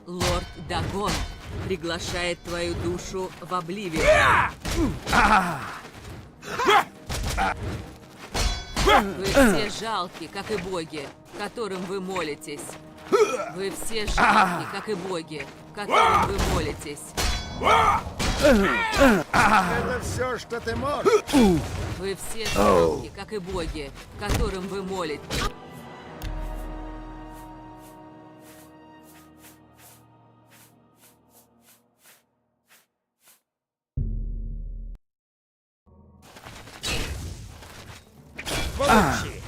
Лорд Дагон приглашает твою душу в Обливион. Вы все жалки, как и боги, которым вы молитесь. Вы все жалки, как и боги, которым вы молитесь. Это все, что ты можешь. Вы все жалки, как и боги, которым вы молитесь. Получи.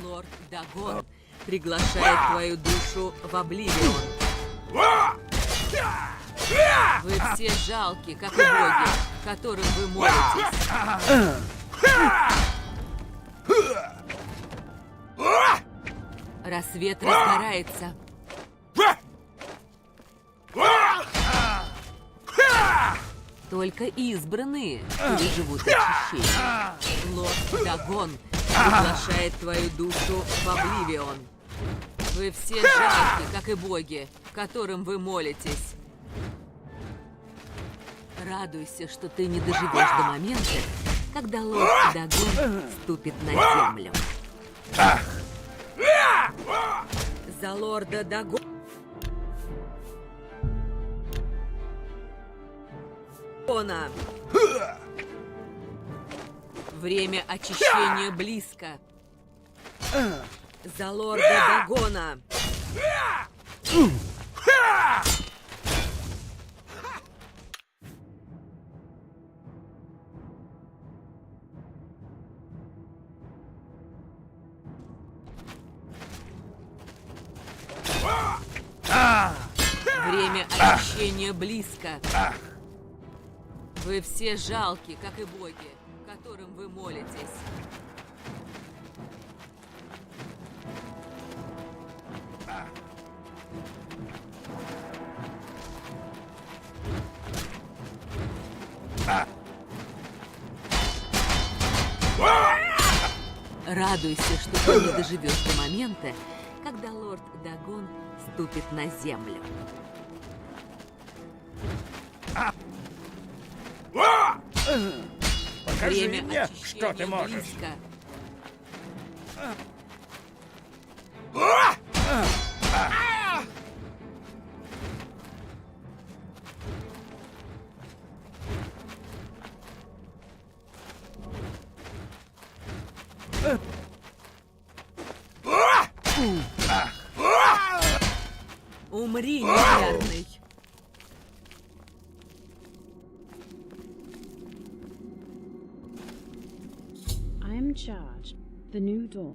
Лорд Дагон приглашает твою душу в Обливион. Вы все жалки, как и боги, которым вы молитесь. Рассвет разгорается. Только избранные переживут очищение. Лорд Дагон приглашает твою душу в Обливион. Вы все жалки, как и боги, которым вы молитесь. Радуйся, что ты не доживешь до момента, когда лорд Дагон ступит на землю. За лорда Дагона. Время очищения близко. За лорда Дагона. Время очищения близко. Вы все жалки, как и боги, которым вы молитесь. Радуйся, что ты не доживешь до момента, когда лорд Дагон ступит на землю. Покажи Время мне, очищения что ты можешь. близко. Умри, неверный. I am charged. The new dawn.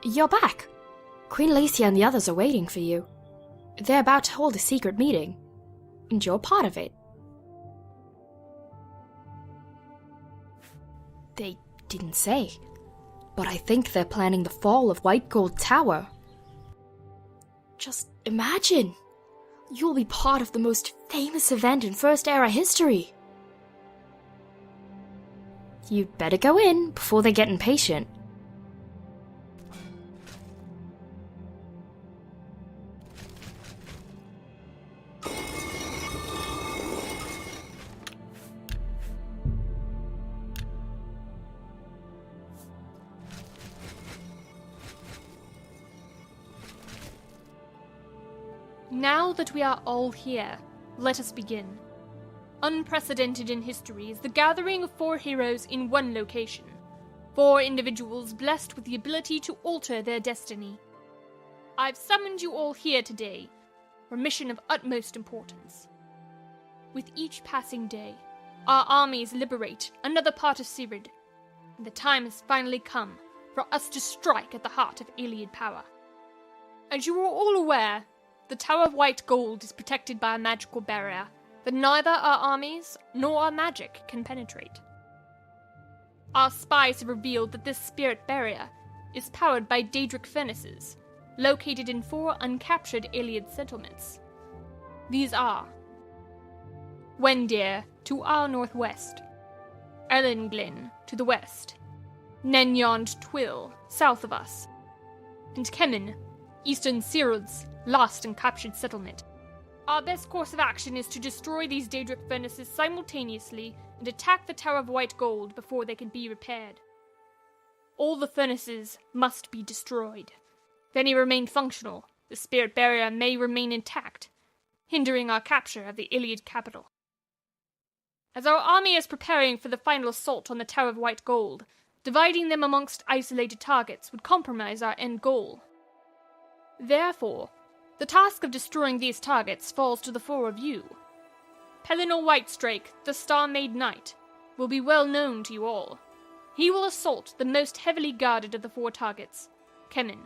You're back! Queen Lacey and the others are waiting for you. They're about to hold a secret meeting, and you're part of it. They didn't say, but I think they're planning the fall of White Gold Tower. Just Imagine! You'll be part of the most famous event in First Era history. You'd better go in before they get impatient. Now that we are all here, let us begin. Unprecedented in history is the gathering of 4 heroes in one location. 4 individuals blessed with the ability to alter their destiny. I've summoned you all here today for a mission of utmost importance. With each passing day, our armies liberate another part of Sirid, and the time has finally come for us to strike at the heart of Iliad power. As you are all aware, the Tower of White Gold is protected by a magical barrier that neither our armies nor our magic can penetrate. Our spies have revealed that this spirit barrier is powered by Daedric furnaces, located in 4 uncaptured Iliad settlements. These are Wendir to our northwest, Erlenglyn to the west, Nenyond Twill south of us, and Kemen, eastern Sirud's last uncaptured settlement. Our best course of action is to destroy these Daedric furnaces simultaneously and attack the Tower of White Gold before they can be repaired. All the furnaces must be destroyed. If any remain functional, the spirit barrier may remain intact, hindering our capture of the Iliad capital. As our army is preparing for the final assault on the Tower of White Gold, dividing them amongst isolated targets would compromise our end goal. Therefore, the task of destroying these targets falls to the 4 of you. Pelinor Whitestrake, the Star-Made Knight, will be well known to you all. He will assault the most heavily guarded of the 4 targets, Kemen.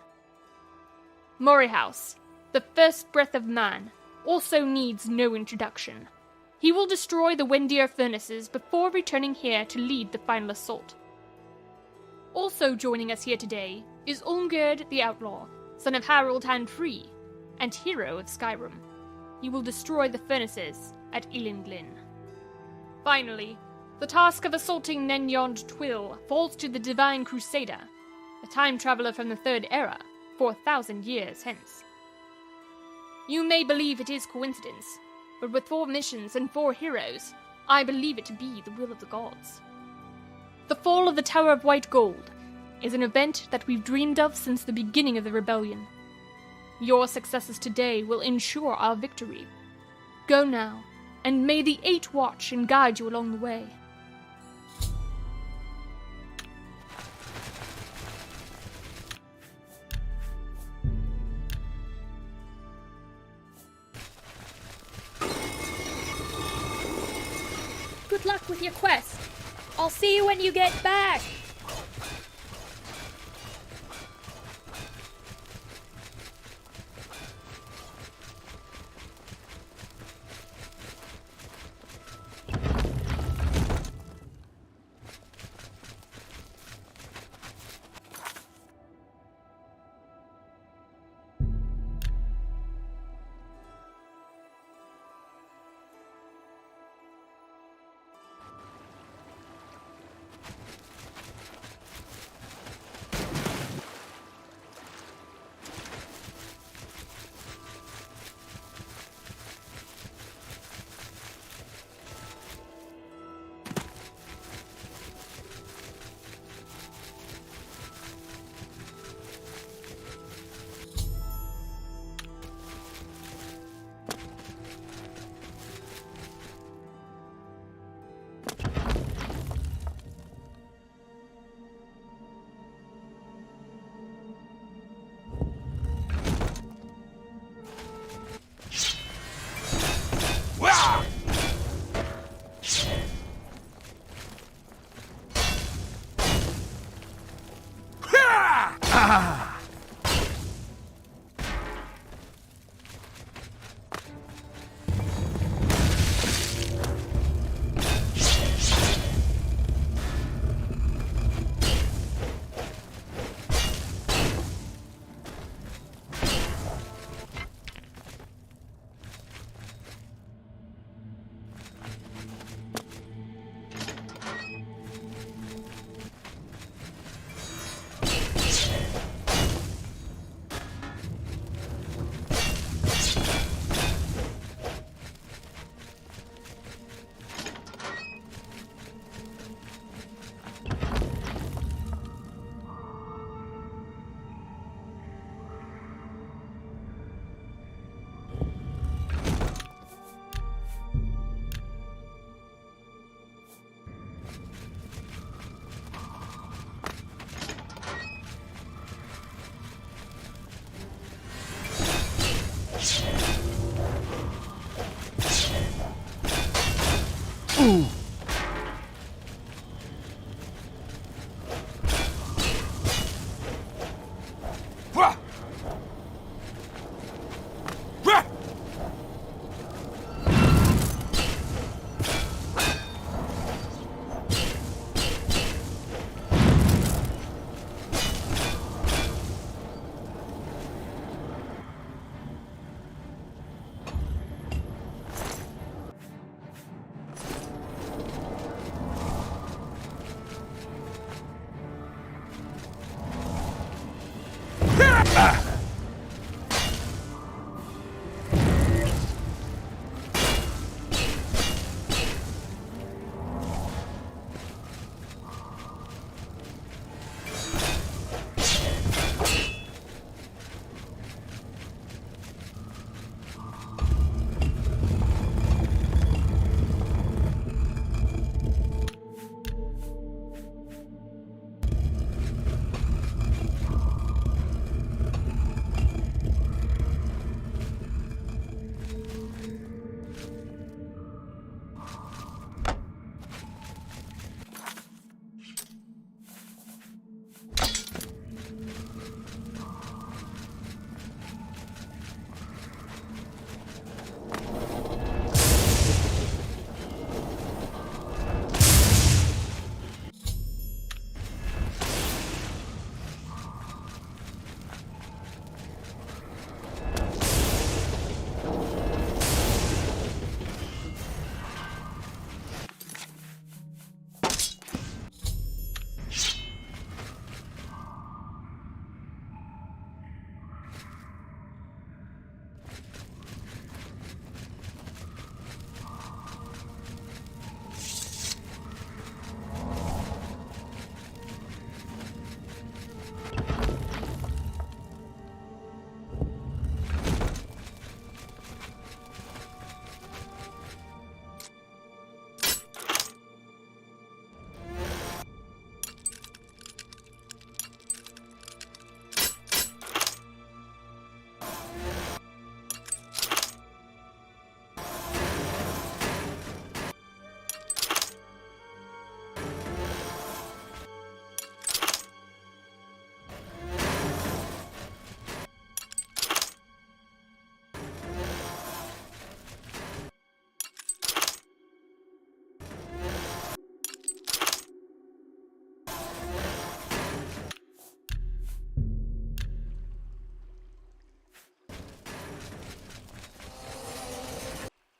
Morihaus, the first breath of man, also needs no introduction. He will destroy the Wendir furnaces before returning here to lead the final assault. Also joining us here today is Ulmgerd the Outlaw, son of Harold Handfree, and hero of Skyrim. He will destroy the furnaces at Ilinglyn. Finally, the task of assaulting Nenyond Twill falls to the Divine Crusader, a time traveler from the 3rd Era, 4,000 years hence. You may believe it is coincidence, but with 4 missions and 4 heroes, I believe it to be the will of the gods. The fall of the Tower of White Gold is an event that we've dreamed of since the beginning of the rebellion. Your successes today will ensure our victory. Go now, and may the 8 watch and guide you along the way. Good luck with your quest. I'll see you when you get back.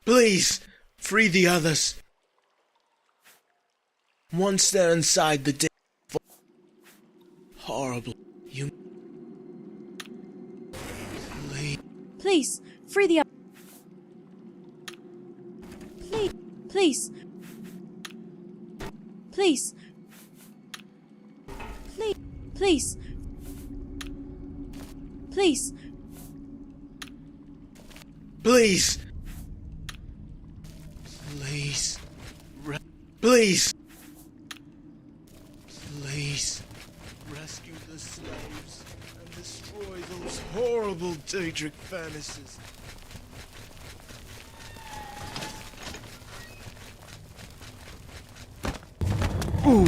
Please, free the others. Once they're inside the day, horrible. You. Please, free the... Please. Please. Please. Please. Please. Please. Please. Please. Please. Rescue the slaves and destroy those horrible Daedric furnaces. Ooh.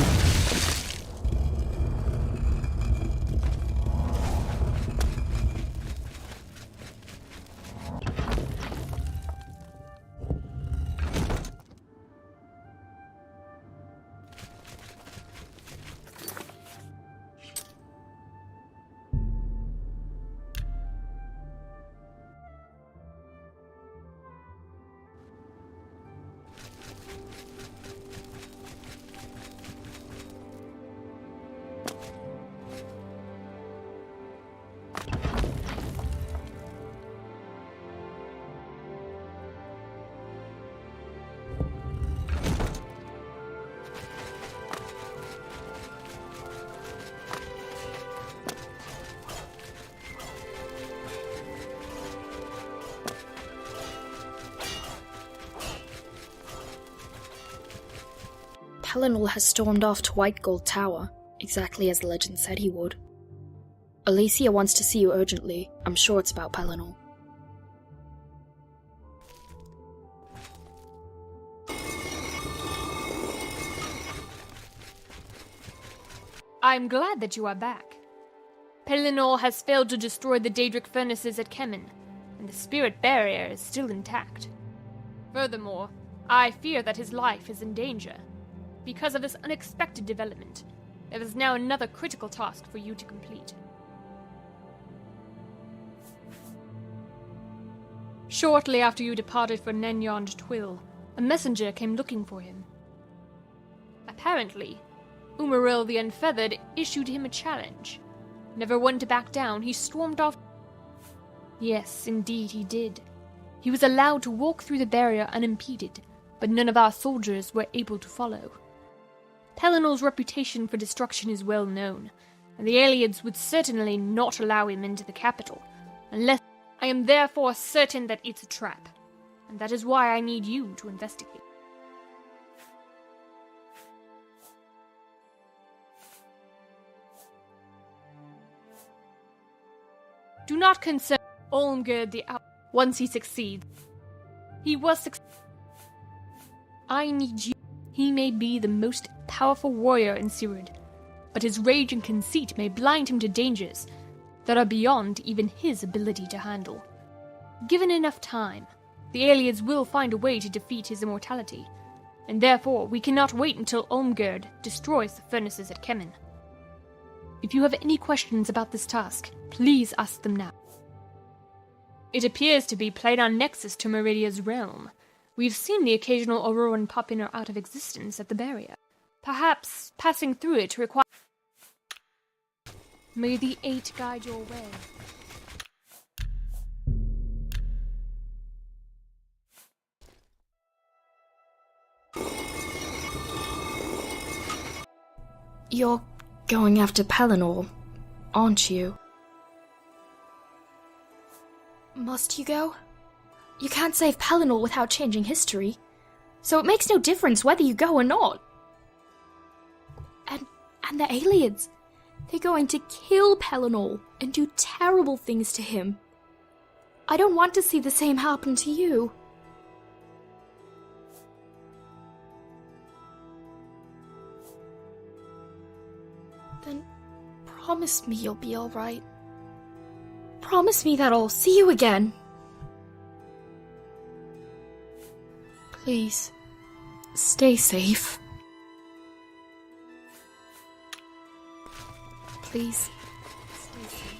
Pellinol has stormed off to White Gold Tower, exactly as the legend said he would. Alicia wants to see you urgently. I'm sure it's about Pellinol. I'm glad that you are back. Pellinol has failed to destroy the Daedric furnaces at Kemen, and the spirit barrier is still intact. Furthermore, I fear that his life is in danger. Because of this unexpected development, there is now another critical task for you to complete. Shortly after you departed for Nenyond Twill, a messenger came looking for him. Apparently, Umaril the Unfeathered issued him a challenge. Never one to back down, he stormed off. Yes, indeed he did. He was allowed to walk through the barrier unimpeded, but none of our soldiers were able to follow. Pelinor's reputation for destruction is well known, and the Aelids would certainly not allow him into the capital, unless I am therefore certain that it's a trap, and that is why I need you to investigate. Do not concern Olmgerd the once he succeeds. He was I need you. He may be the most powerful warrior in Sirud, but his rage and conceit may blind him to dangers that are beyond even his ability to handle. Given enough time, the Aelids will find a way to defeat his immortality, and therefore we cannot wait until Olmgerd destroys the furnaces at Kemen. If you have any questions about this task, please ask them now. It appears to be Planar Nexus to Meridia's realm. We've seen the occasional Auroran pop in or out of existence at the barrier. Perhaps passing through it requires... May the Eight guide your way. You're going after Pellinor, aren't you? Must you go? You can't save Pellinor without changing history, so it makes no difference whether you go or not. And the Aelids, they're going to kill Pellinor and do terrible things to him. I don't want to see the same happen to you. Then promise me you'll be alright. Promise me that I'll see you again. Please, stay safe. Please, stay safe.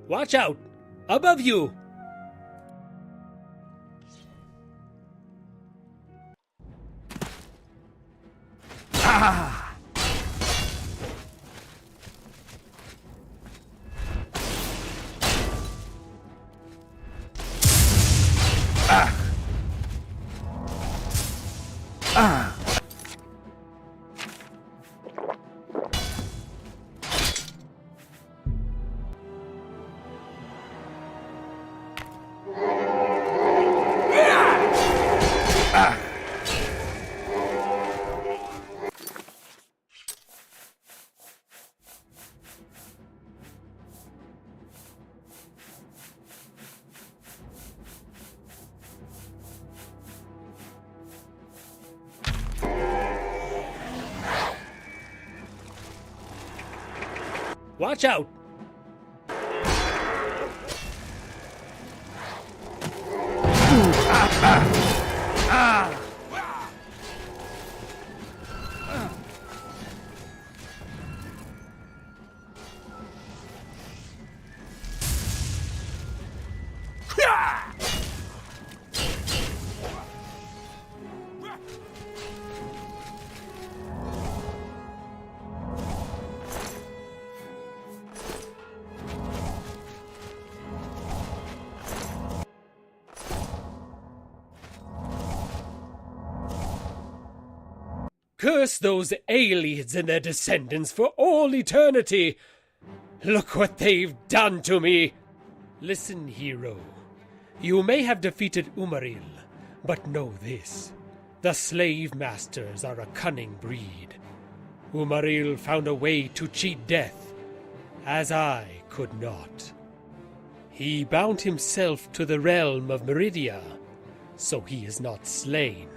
Watch out! Above you! Watch out! Curse those aliens and their descendants for all eternity! Look what they've done to me! Listen, hero. You may have defeated Umaril, but know this. The slave masters are a cunning breed. Umaril found a way to cheat death, as I could not. He bound himself to the realm of Meridia, so he is not slain,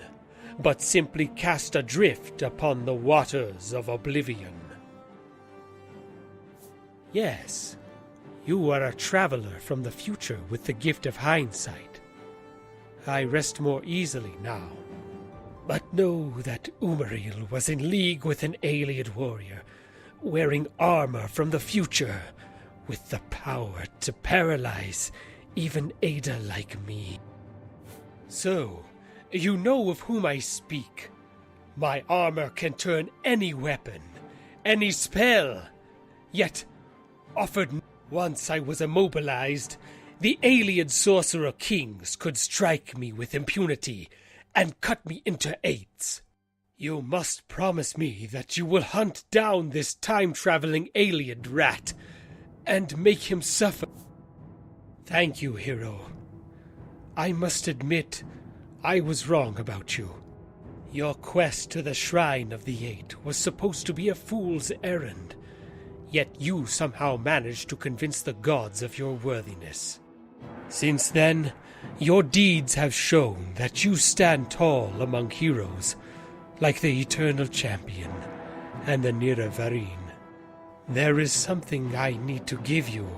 but simply cast adrift upon the waters of Oblivion. Yes, you are a traveler from the future with the gift of hindsight. I rest more easily now. But know that Umaril was in league with an alien warrior, wearing armor from the future, with the power to paralyze even Ada like me. So, you know of whom I speak. My armor can turn any weapon, any spell. Yet, offered once I was immobilized, the alien sorcerer kings could strike me with impunity and cut me into eighths. You must promise me that you will hunt down this time-traveling alien rat and make him suffer. Thank you, hero. I must admit, I was wrong about you. Your quest to the Shrine of the Eight was supposed to be a fool's errand, yet you somehow managed to convince the gods of your worthiness. Since then, your deeds have shown that you stand tall among heroes, like the Eternal Champion and the Niravarine. There is something I need to give you.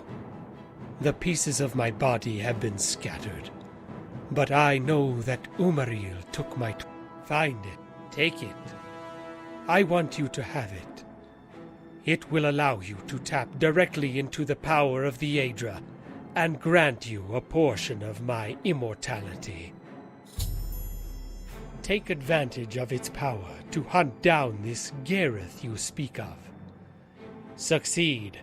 The pieces of my body have been scattered, but I know that Umaril took my... Find it. Take it. I want you to have it. It will allow you to tap directly into the power of the Aedra and grant you a portion of my immortality. Take advantage of its power to hunt down this Gareth you speak of. Succeed,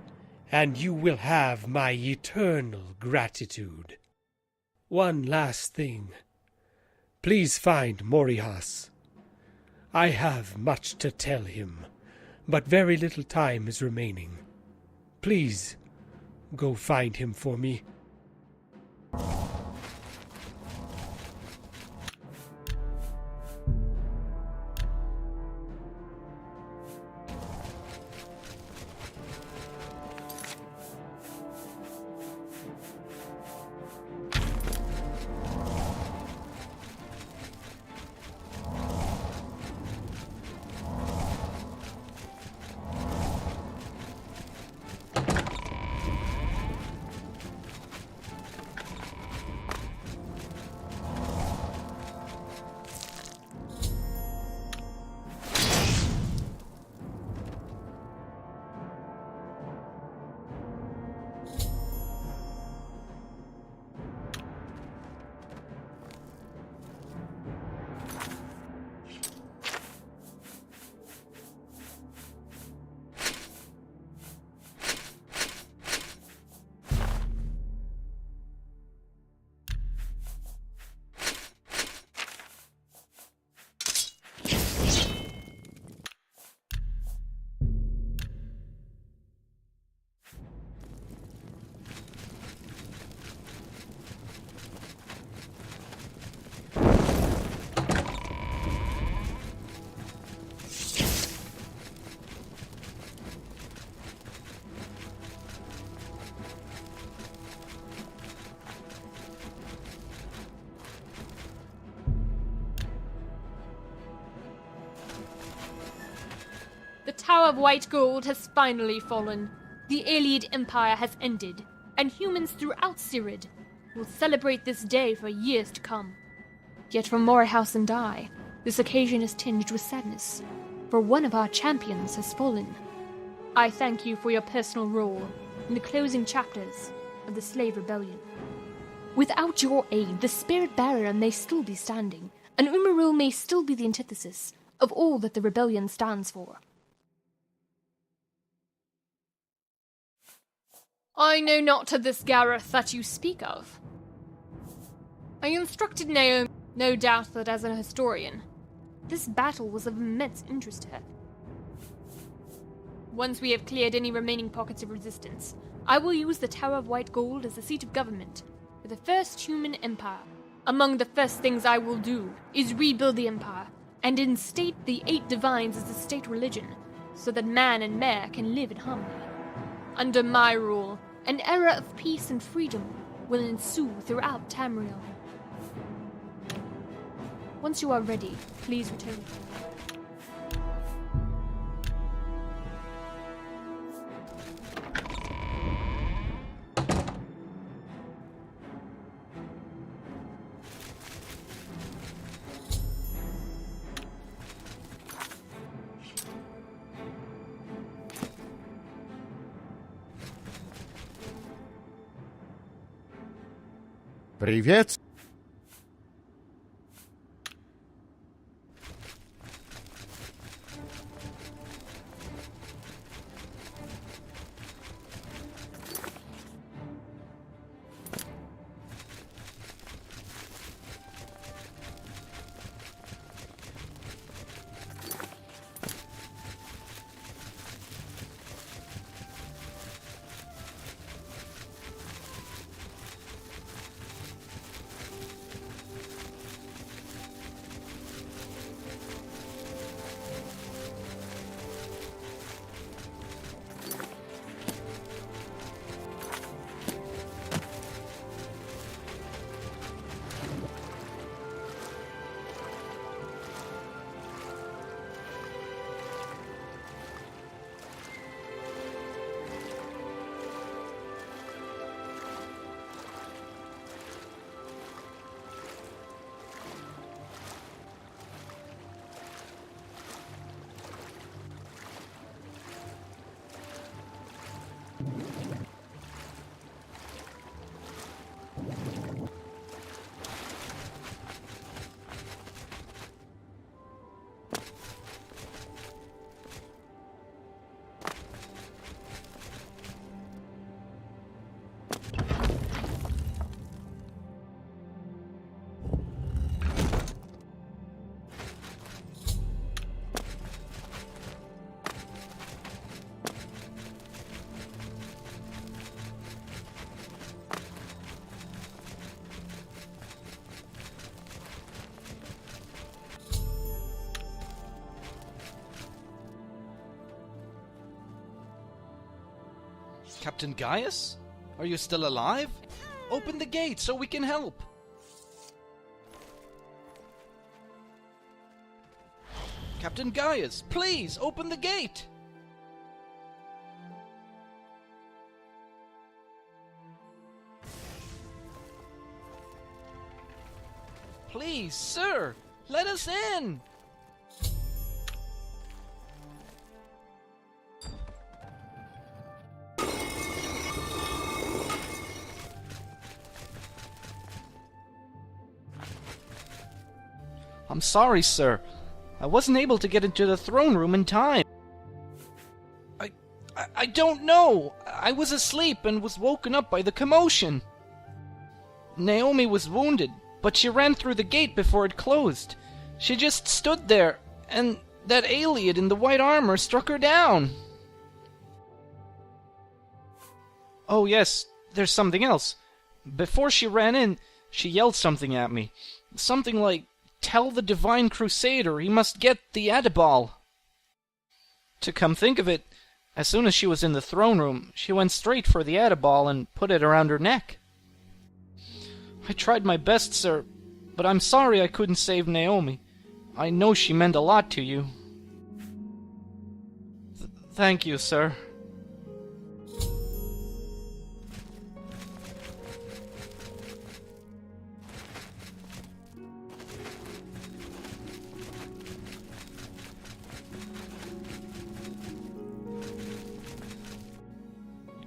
and you will have my eternal gratitude. One last thing. Please find Morihas. I have much to tell him, but very little time is remaining. Please, go find him for me. Tower of White Gold has finally fallen. The Aelid Empire has ended, and humans throughout Cirid will celebrate this day for years to come. Yet for Morehouse and I, this occasion is tinged with sadness, for one of our champions has fallen. I thank you for your personal role in the closing chapters of the Slave Rebellion. Without your aid, the Spirit Barrier may still be standing, and Umaril may still be the antithesis of all that the rebellion stands for. I know not of this Gareth that you speak of. I instructed Naomi, no doubt that as an historian, this battle was of immense interest to her. Once we have cleared any remaining pockets of resistance, I will use the Tower of White Gold as the seat of government for the first human empire. Among the first things I will do is rebuild the empire and instate the 8 divines as the state religion, so that man and mare can live in harmony. Under my rule, an era of peace and freedom will ensue throughout Tamriel. Once you are ready, please return. Привет. Captain Gaius? Are you still alive? Open the gate so we can help. Captain Gaius, please open the gate. Please, sir, let us in. I'm sorry, sir. I wasn't able to get into the throne room in time. I don't know. I was asleep and was woken up by the commotion. Naomi was wounded, but she ran through the gate before it closed. She just stood there, and that Aelid in the white armor struck her down. Oh yes, there's something else. Before she ran in, she yelled something at me. Something like, "Tell the Divine Crusader he must get the Adibal." To come think of it, as soon as she was in the throne room, she went straight for the Adibal and put it around her neck. I tried my best, sir, but I'm sorry I couldn't save Naomi. I know she meant a lot to you. Thank you, sir.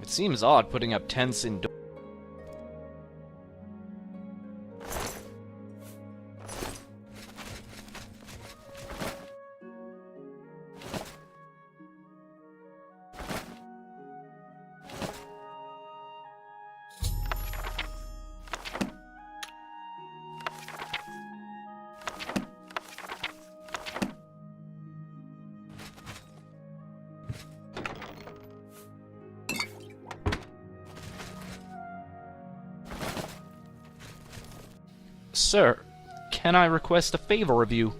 It seems odd putting up tents indoors. Sir, can I request a favor of you?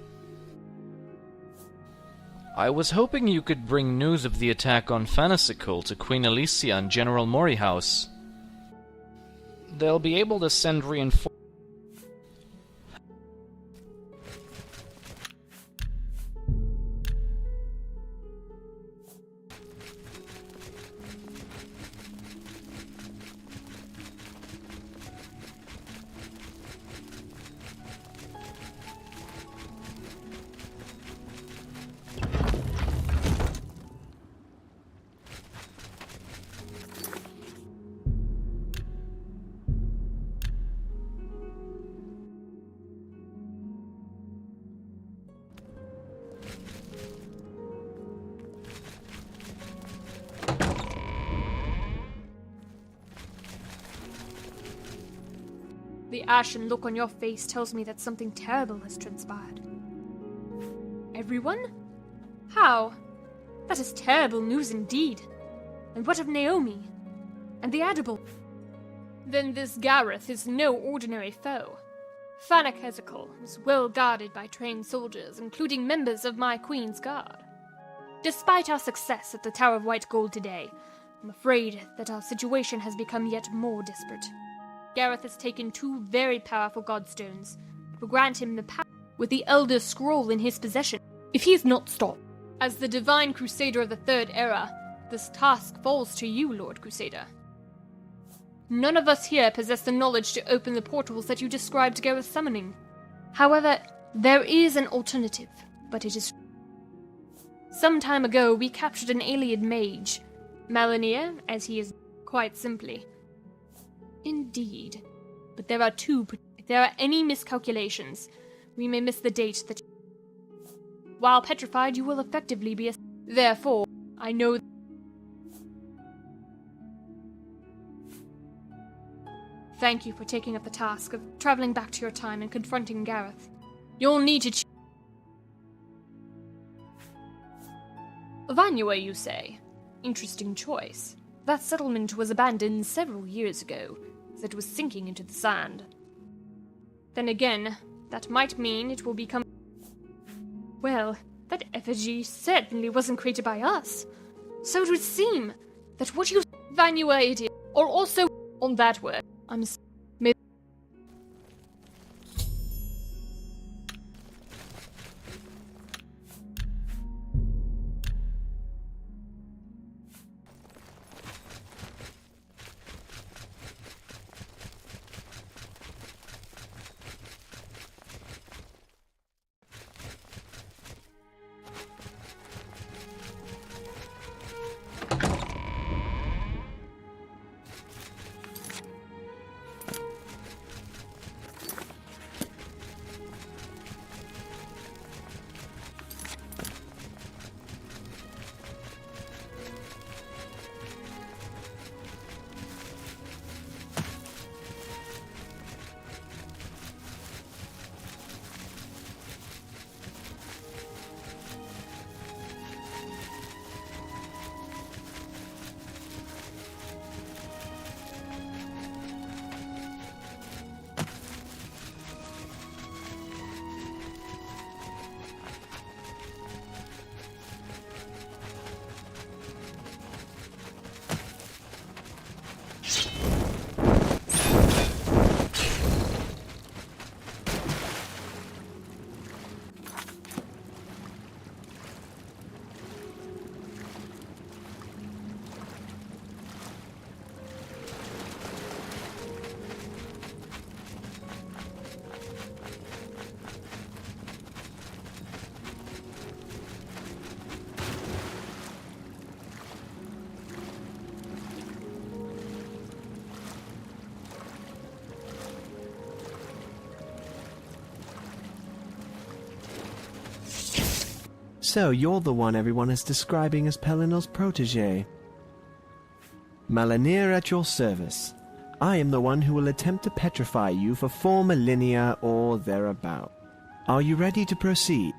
I was hoping you could bring news of the attack on Fanasical to Queen Alicia and General Morihaus. They'll be able to send reinforcements. The ashen look on your face tells me that something terrible has transpired. Everyone? How? That is terrible news indeed. And what of Naomi? And the Edible? Then this Gareth is no ordinary foe. Fanak Hezekiel is well guarded by trained soldiers, including members of my Queen's Guard. Despite our success at the Tower of White Gold today, I'm afraid that our situation has become yet more desperate. Gareth has taken 2 very powerful godstones that will grant him the power with the Elder Scroll in his possession. If he is not stopped, as the Divine Crusader of the Third Era, this task falls to you, Lord Crusader. None of us here possess the knowledge to open the portals that you described Gareth summoning. However, there is an alternative, but it is... Some time ago, we captured an alien mage, Malania, as he is quite simply. Indeed. But there are 2... If there are any miscalculations, we may miss the date that... While petrified, you will effectively be a... Therefore, I know... Thank you for taking up the task of traveling back to your time and confronting Gareth. You'll need to... Vanua, you say? Interesting choice. That settlement was abandoned several years ago, as it was sinking into the sand. Then again, that might mean it will become... Well, that effigy certainly wasn't created by us. So it would seem that what you... Vanua it is, or also on that word. I'm... So, you're the one everyone is describing as Pelinel's protege. Malanir at your service. I am the one who will attempt to petrify you for 4 millennia or thereabout. Are you ready to proceed?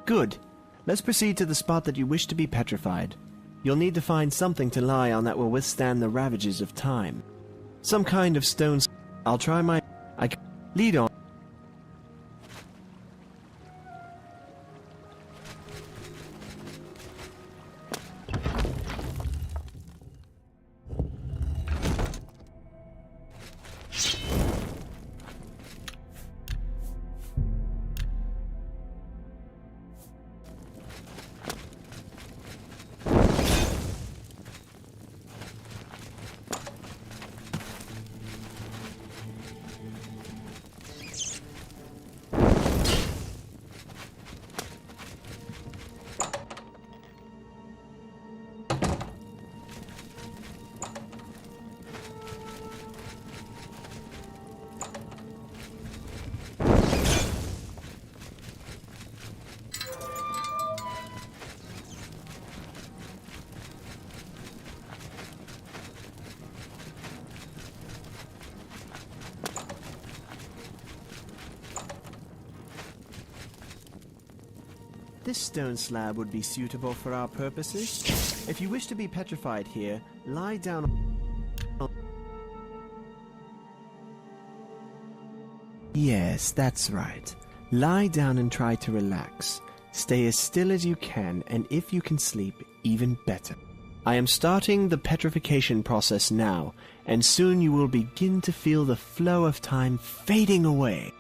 Good. Let's proceed to the spot that you wish to be petrified. You'll need to find something to lie on that will withstand the ravages of time. Some kind of stone... I'll try my... Lead on. This stone slab would be suitable for our purposes. If you wish to be petrified here, lie down. Yes, that's right. Lie down and try to relax. Stay as still as you can, and if you can sleep, even better. I am starting the petrification process now, and soon you will begin to feel the flow of time fading away.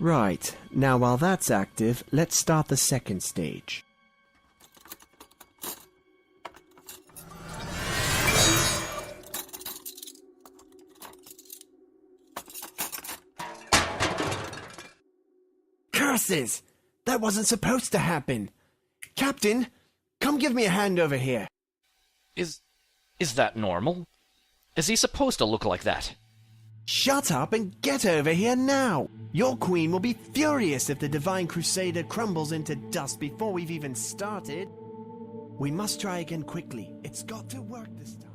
Right, now while that's active, let's start the second stage. Curses! That wasn't supposed to happen! Captain, come give me a hand over here. Is that normal? Is he supposed to look like that? Shut up and get over here now! Your queen will be furious if the Divine Crusader crumbles into dust before we've even started. We must try again quickly. It's got to work this time.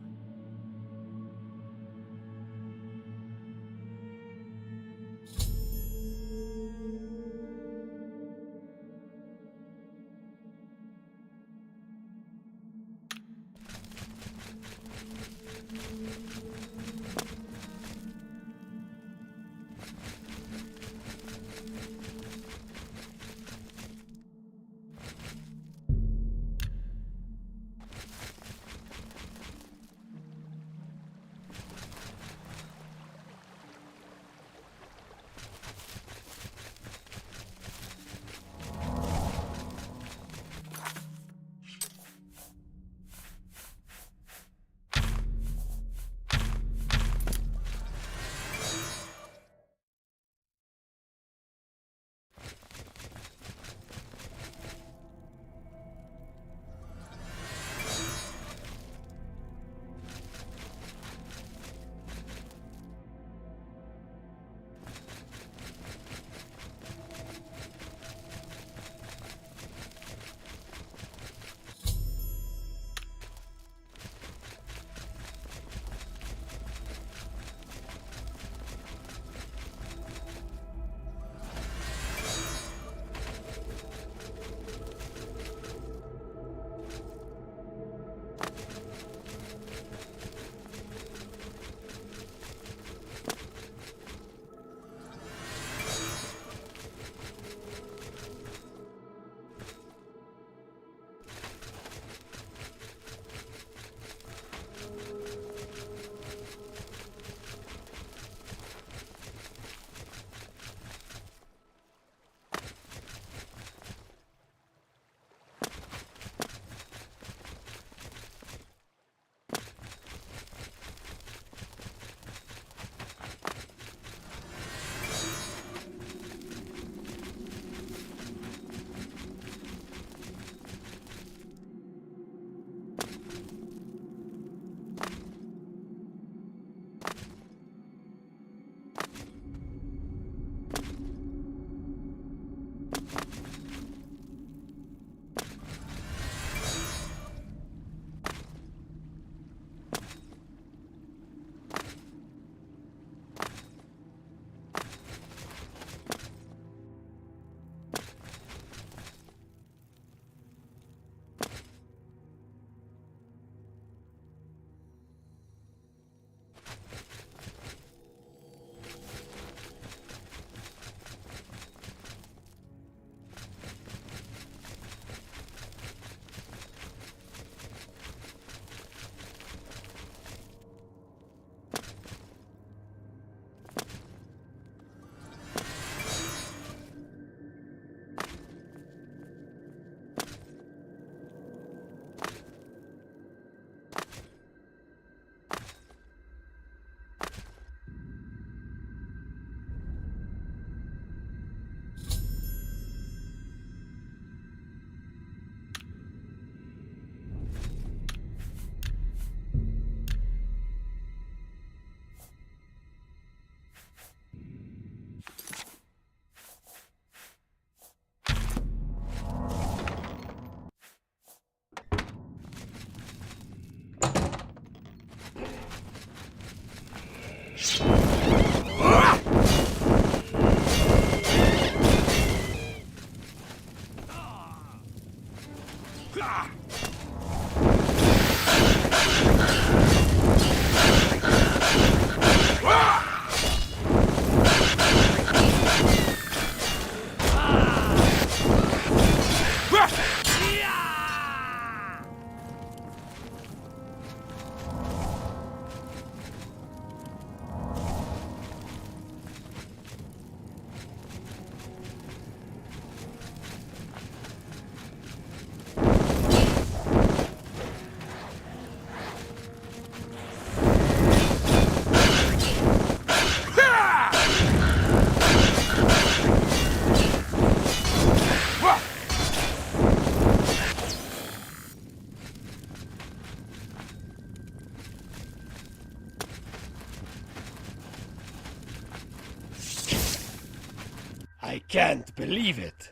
I can't believe it.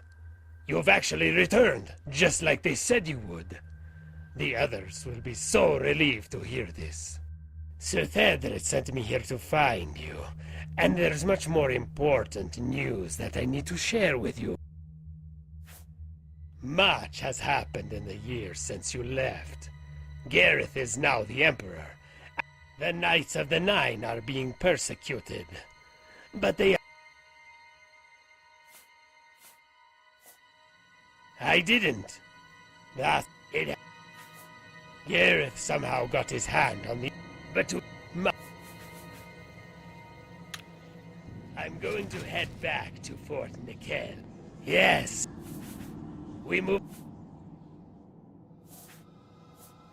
You've actually returned, just like they said you would. The others will be so relieved to hear this. Sir Thedred sent me here to find you, and there's much more important news that I need to share with you. Much has happened in the years since you left. Gareth is now the Emperor. The Knights of the Nine are being persecuted. But they... I didn't. That's it. Gareth somehow got his hand on the... But to... I'm going to head back to Fort Nikel. Yes. We move...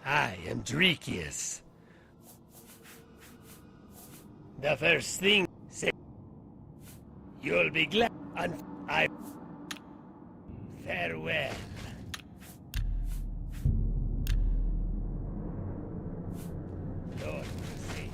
I am Drekius. The first thing... Say... You'll be glad... I... Farewell. Lord, see.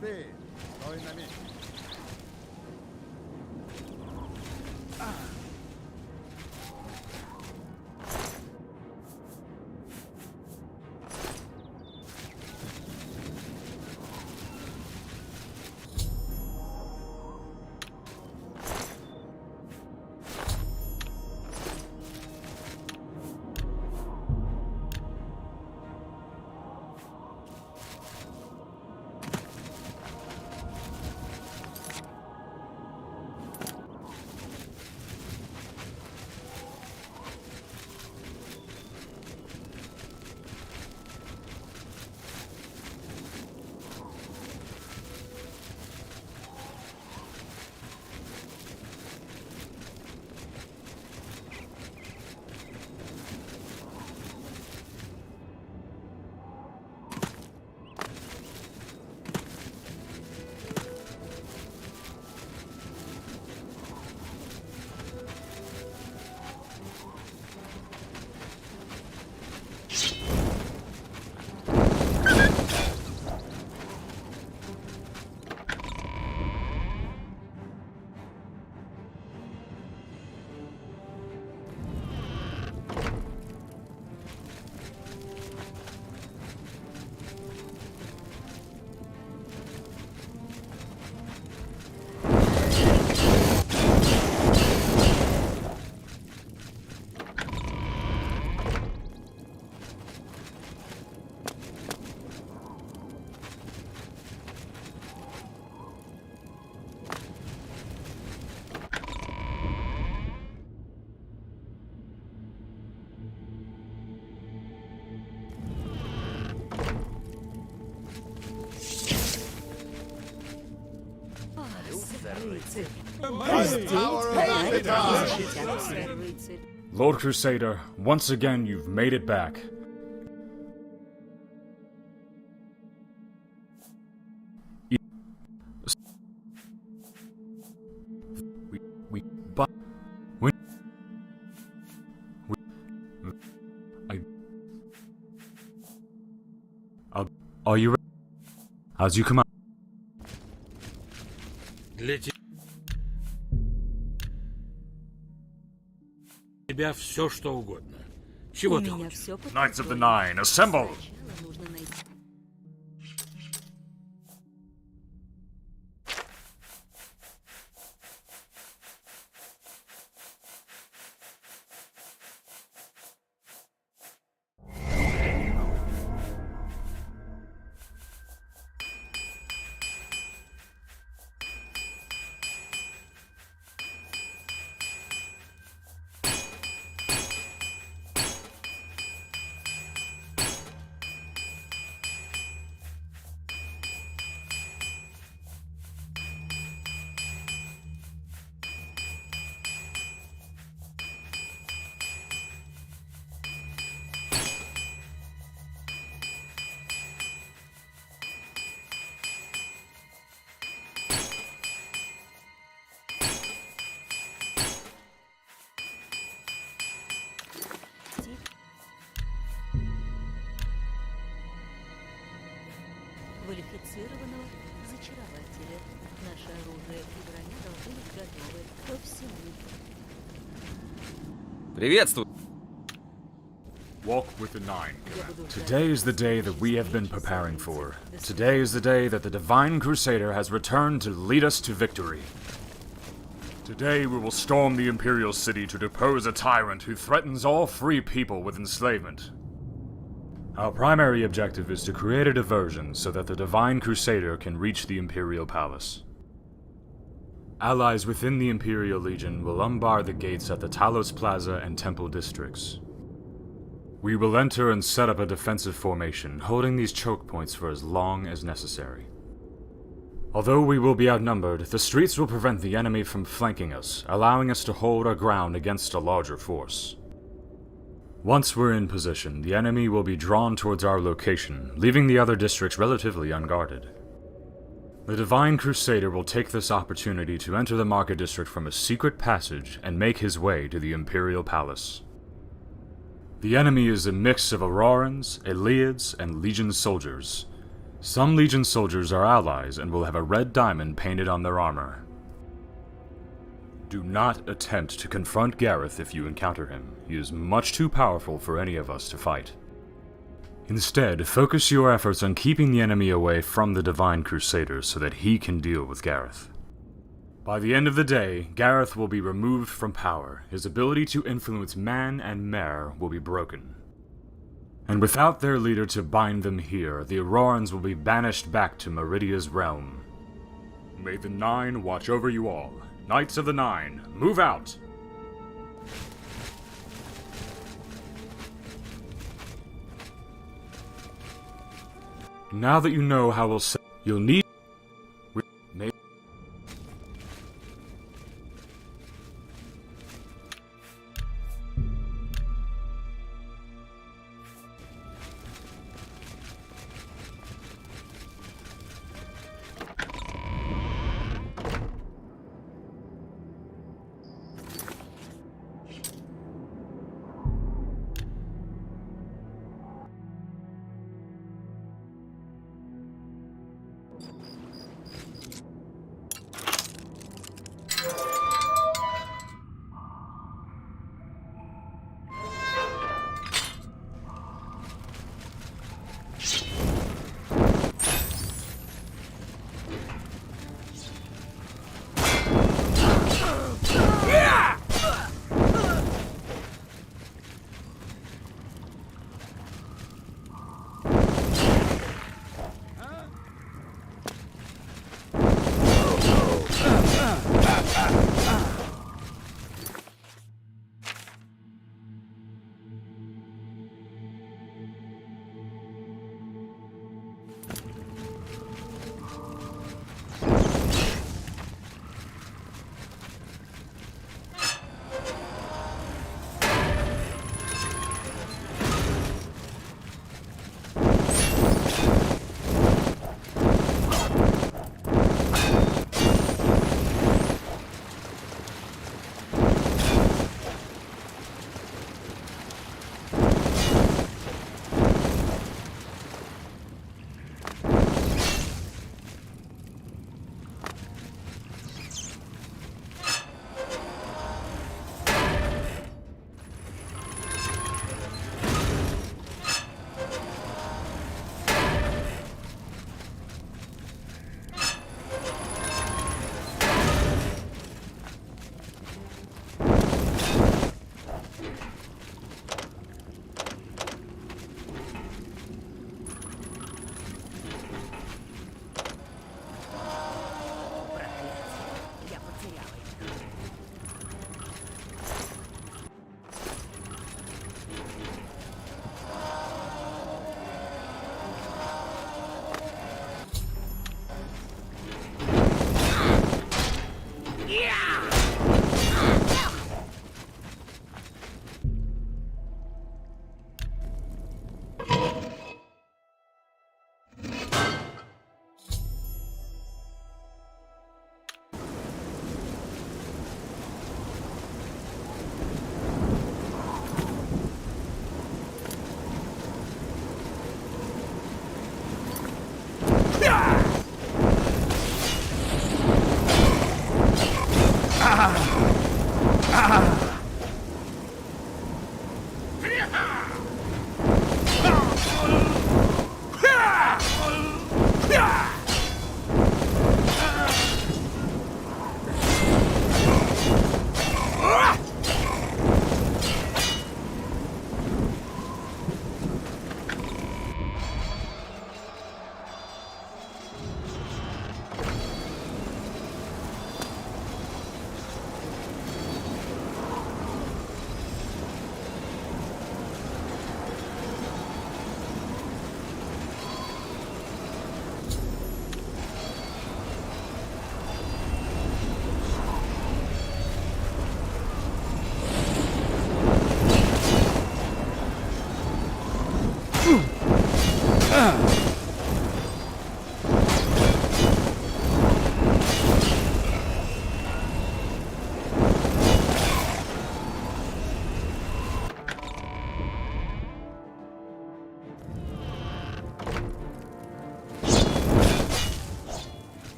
ты! Стой на месте! Lord Crusader, once again you've made it back. Are you ready? As you command. Для тебя все, что угодно. Чего ты хочешь? Knights of the Nine, assemble! Квалифицированного зачарователя. Наше оружие и броня должны быть готовы ко всему. Приветствую! Walk with the Nine. Today is the day that we have been preparing for. Today is the day that the Divine Crusader has returned to lead us to victory. Today we will storm the Imperial City to depose a tyrant who threatens all free people with enslavement. Our primary objective is to create a diversion so that the Divine Crusader can reach the Imperial Palace. Allies within the Imperial Legion will unbar the gates at the Talos Plaza and Temple districts. We will enter and set up a defensive formation, holding these choke points for as long as necessary. Although we will be outnumbered, the streets will prevent the enemy from flanking us, allowing us to hold our ground against a larger force. Once we're in position, the enemy will be drawn towards our location, leaving the other districts relatively unguarded. The Divine Crusader will take this opportunity to enter the Market District from a secret passage and make his way to the Imperial Palace. The enemy is a mix of Aurorans, Eliads, and Legion soldiers. Some Legion soldiers are allies and will have a red diamond painted on their armor. Do not attempt to confront Gareth if you encounter him. He is much too powerful for any of us to fight. Instead, focus your efforts on keeping the enemy away from the Divine Crusaders so that he can deal with Gareth. By the end of the day, Gareth will be removed from power. His ability to influence man and mare will be broken. And without their leader to bind them here, the Aurorans will be banished back to Meridia's realm. May the Nine watch over you all. Knights of the Nine, move out! Now that you know how we'll set, you'll need...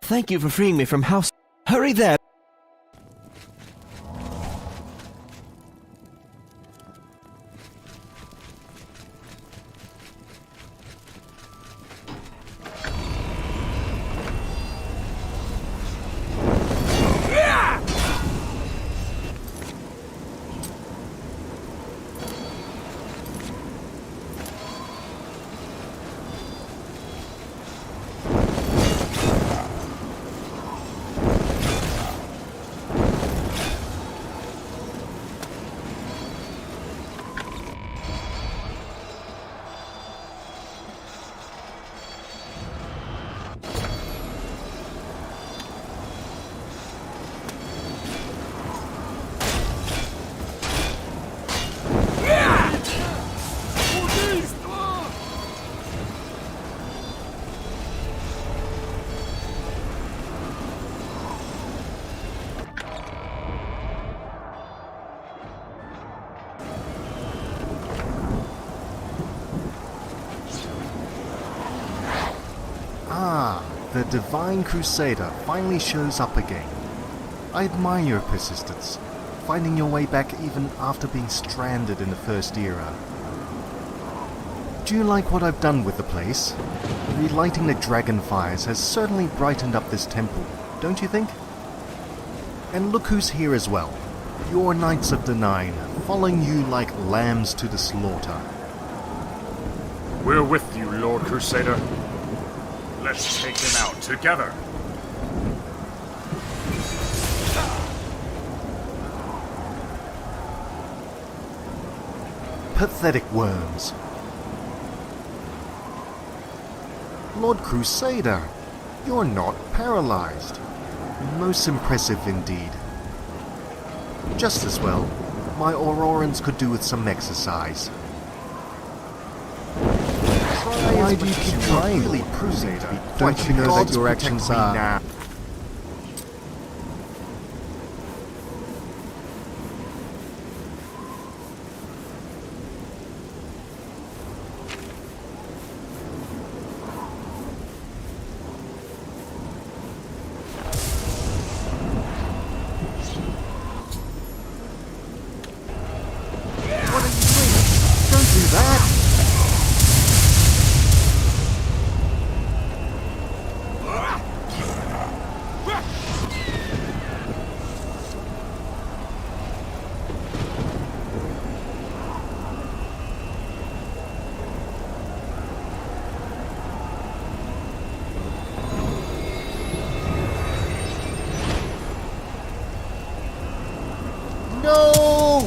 Thank you for freeing me from house. Hurry there! The Divine Crusader finally shows up again. I admire your persistence, finding your way back even after being stranded in the First Era. Do you like what I've done with the place? Relighting the dragon fires has certainly brightened up this temple, don't you think? And look who's here as well. Your Knights of the Nine, following you like lambs to the slaughter. We're with you, Lord Crusader. Let's take him out together. Pathetic worms. Lord Crusader, you're not paralyzed. Most impressive indeed. Just as well, my Aurorans could do with some exercise. Why do you keep trying? Really proving to be quite Don't you know that your actions are... now. What are you doing? Don't do that! No!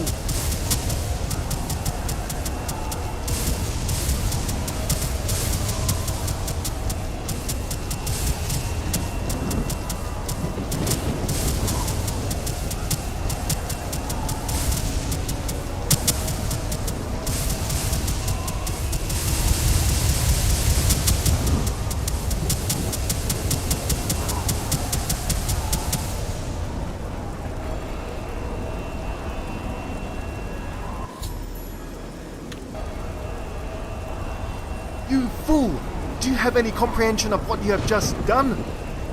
You fool! Do you have any comprehension of what you have just done?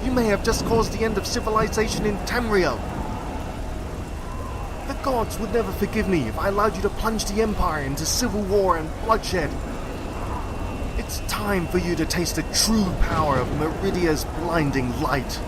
You may have just caused the end of civilization in Tamriel. The gods would never forgive me if I allowed you to plunge the Empire into civil war and bloodshed. It's time for you to taste the true power of Meridia's blinding light.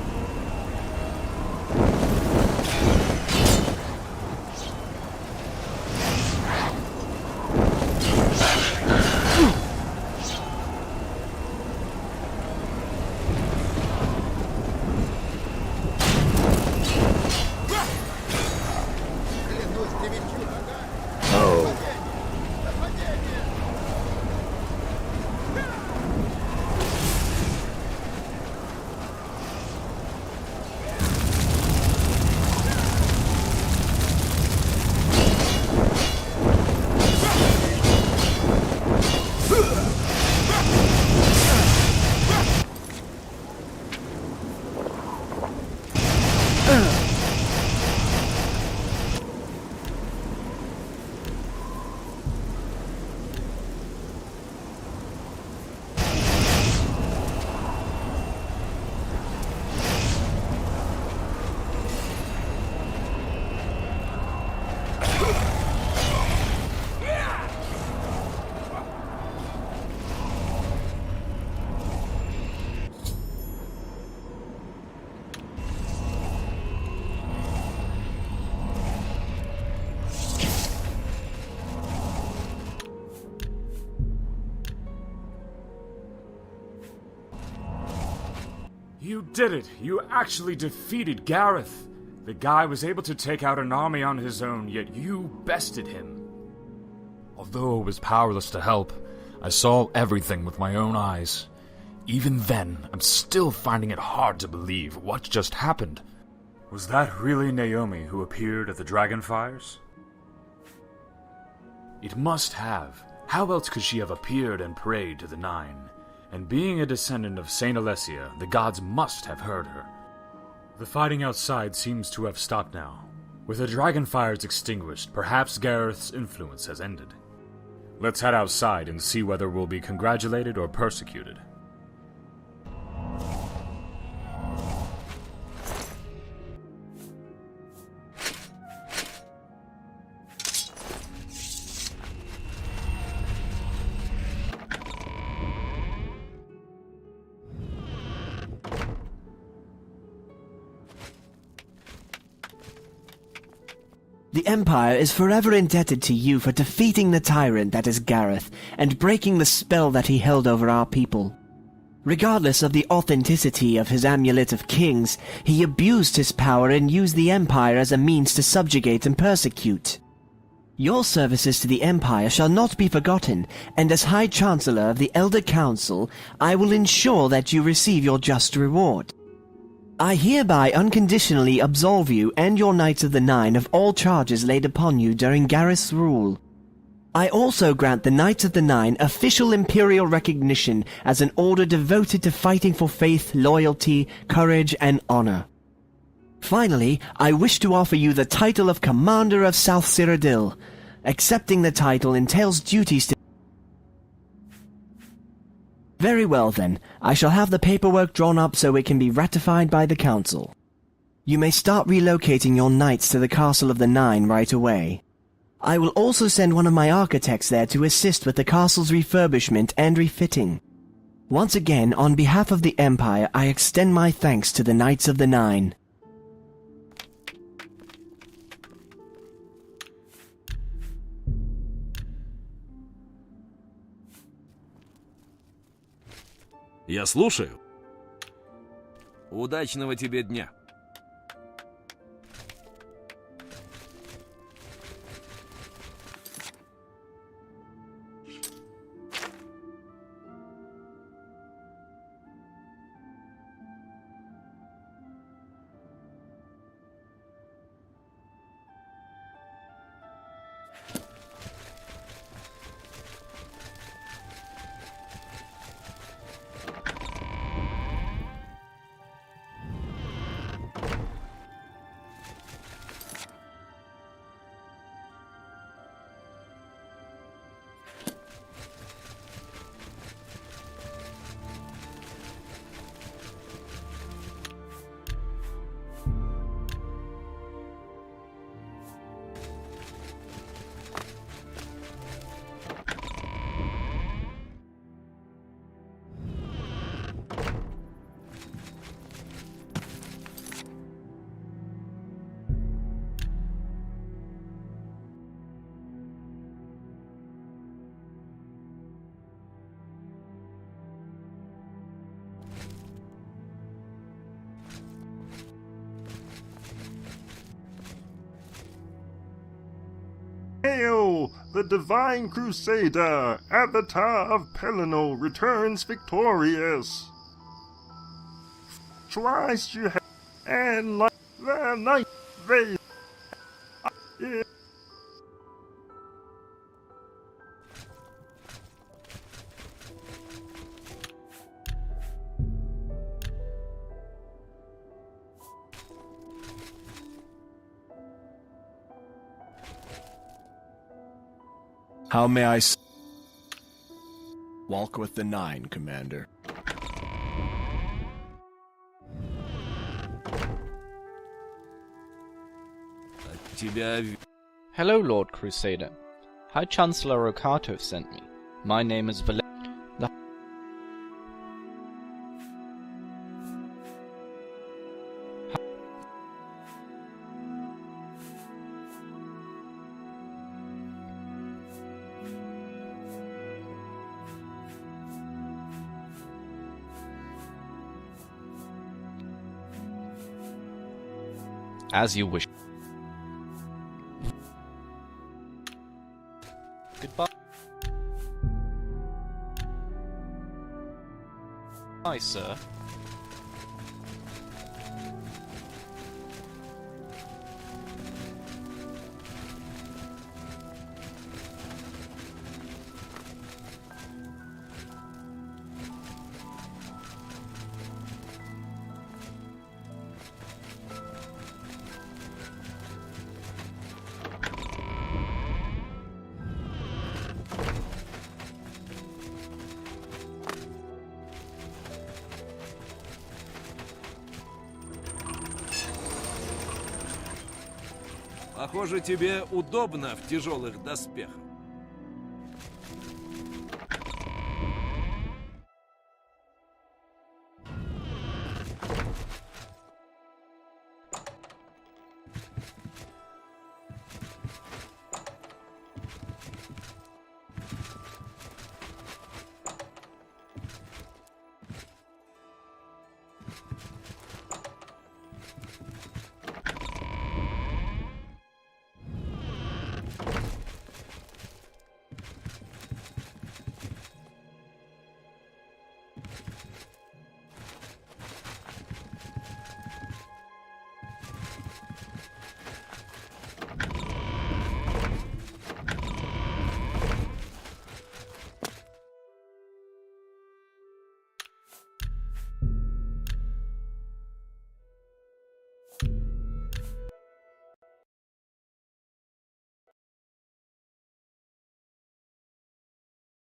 You did it! You actually defeated Gareth! The guy was able to take out an army on his own, yet you bested him. Although I was powerless to help, I saw everything with my own eyes. Even then, I'm still finding it hard to believe what just happened. Was that really Naomi who appeared at the Dragonfires? It must have. How else could she have appeared and prayed to the Nine? And being a descendant of Saint Alessia, the gods must have heard her. The fighting outside seems to have stopped now. With the Dragonfires extinguished, perhaps Gareth's influence has ended. Let's head outside and see whether we'll be congratulated or persecuted. The Empire is forever indebted to you for defeating the tyrant that is Gareth and breaking the spell that he held over our people. Regardless of the authenticity of his Amulet of Kings, he abused his power and used the Empire as a means to subjugate and persecute. Your services to the Empire shall not be forgotten, and as High Chancellor of the Elder Council, I will ensure that you receive your just reward. I hereby unconditionally absolve you and your Knights of the Nine of all charges laid upon you during Gareth's rule. I also grant the Knights of the Nine official imperial recognition as an order devoted to fighting for faith, loyalty, courage, and honor. Finally, I wish to offer you the title of Commander of South Cyrodiil. Accepting the title entails duties to... Very well then, I shall have the paperwork drawn up so it can be ratified by the Council. You may start relocating your knights to the Castle of the Nine right away. I will also send one of my architects there to assist with the castle's refurbishment and refitting. Once again, on behalf of the Empire, I extend my thanks to the Knights of the Nine. Я слушаю. Удачного тебе дня. Hail! The Divine Crusader, Avatar of Pelennor, returns victorious. Twice you have, and like the night they... How may I walk with the Nine, Commander? Hello, Lord Crusader. High Chancellor Okato sent me. My name is Valer. As you wish. Goodbye. Bye, sir. Похоже, тебе удобно в тяжелых доспехах.